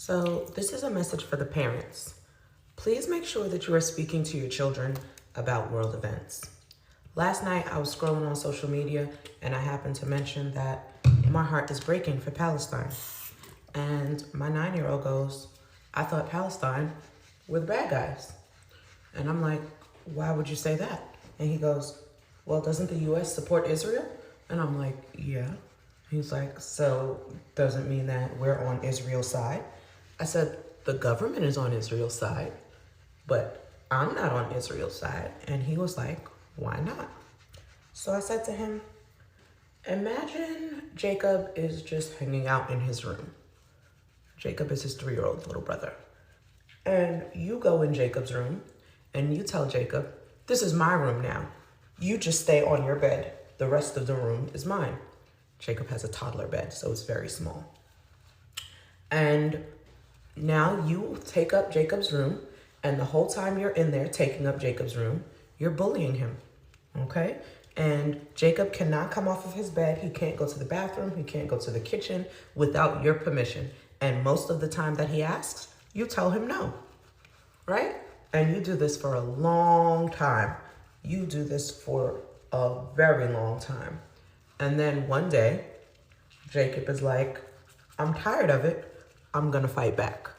So this is a message for the parents. Please make sure that you are speaking to your children about world events. Last night I was scrolling on social media and I happened to mention that my heart is breaking for Palestine. And my 9-year-old goes, I thought Palestine were the bad guys. And I'm like, why would you say that? And he goes, well, doesn't the US support Israel? And I'm like, yeah. He's like, so doesn't mean that we're on Israel's side? I said, the government is on Israel's side, but I'm not on Israel's side. And he was like, why not? So I said to him, imagine Jacob is just hanging out in his room. Jacob is his 3-year-old little brother. And you go in Jacob's room and you tell Jacob, this is my room now. You just stay on your bed. The rest of the room is mine. Jacob has a toddler bed, so it's very small. And now you take up Jacob's room, and the whole time you're in there taking up Jacob's room, you're bullying him, okay? And Jacob cannot come off of his bed. He can't go to the bathroom. He can't go to the kitchen without your permission. And most of the time that he asks, you tell him no, right? And you do this for a long time. You do this for a very long time. And then one day, Jacob is like, I'm tired of it. I'm gonna fight back.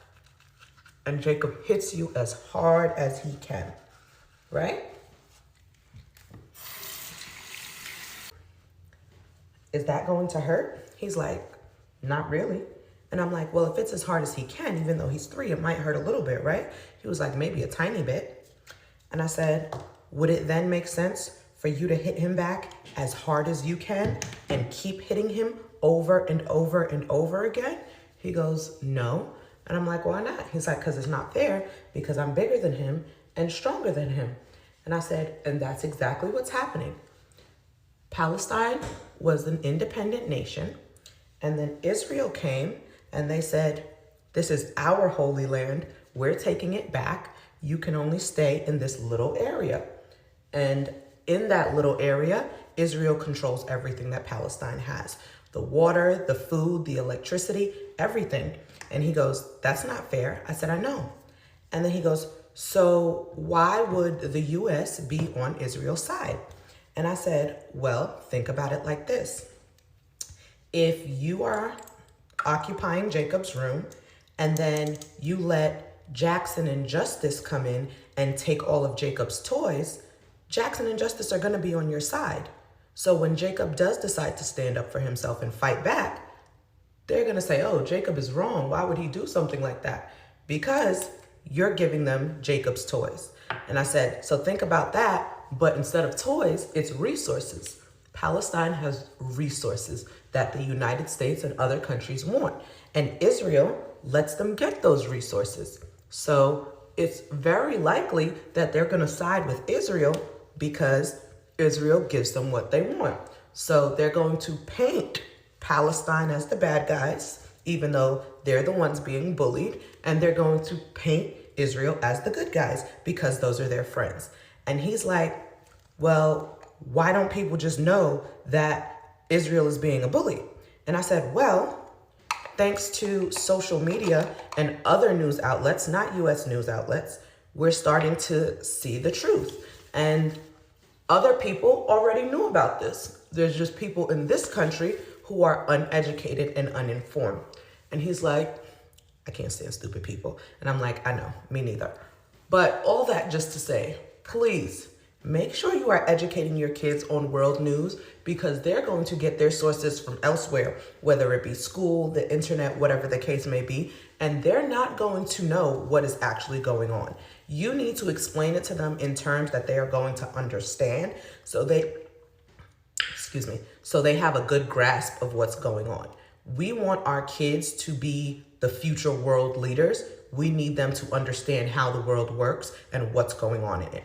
And Jacob hits you as hard as he can, right? Is that going to hurt? He's like, not really. And I'm like, well, if it's as hard as he can, even though he's 3, it might hurt a little bit, right? He was like, maybe a tiny bit. And I said, would it then make sense for you to hit him back as hard as you can and keep hitting him over and over and over again? He goes, no. And I'm like, why not? He's like, because it's not fair, because I'm bigger than him and stronger than him. And I said, and that's exactly what's happening. Palestine was an independent nation, and then Israel came and they said, this is our holy land. We're taking it back. You can only stay in this little area. And in that little area, Israel controls everything that Palestine has. The water, the food, the electricity, everything. And he goes, that's not fair. I said, I know. And then he goes, so why would the US be on Israel's side? And I said, well, think about it like this. If you are occupying Jacob's room and then you let Jackson and Justice come in and take all of Jacob's toys, Jackson and Justice are going to be on your side. So when Jacob does decide to stand up for himself and fight back, they're going to say, oh, Jacob is wrong. Why would he do something like that? Because you're giving them Jacob's toys. And I said, so think about that. But instead of toys, it's resources. Palestine has resources that the United States and other countries want. And Israel lets them get those resources. So it's very likely that they're going to side with Israel because Israel gives them what they want. So they're going to paint Palestine as the bad guys, even though they're the ones being bullied. And they're going to paint Israel as the good guys because those are their friends. And he's like, well, why don't people just know that Israel is being a bully? And I said, well, thanks to social media and other news outlets, not US news outlets, we're starting to see the truth. And other people already knew about this. There's just people in this country who are uneducated and uninformed. And he's like, I can't stand stupid people. And I'm like, I know, me neither. But all that just to say, please make sure you are educating your kids on world news because they're going to get their sources from elsewhere, whether it be school, the internet, whatever the case may be, and they're not going to know what is actually going on. You need to explain it to them in terms that they are going to understand so they have a good grasp of what's going on. We want our kids to be the future world leaders. We need them to understand how the world works and what's going on in it.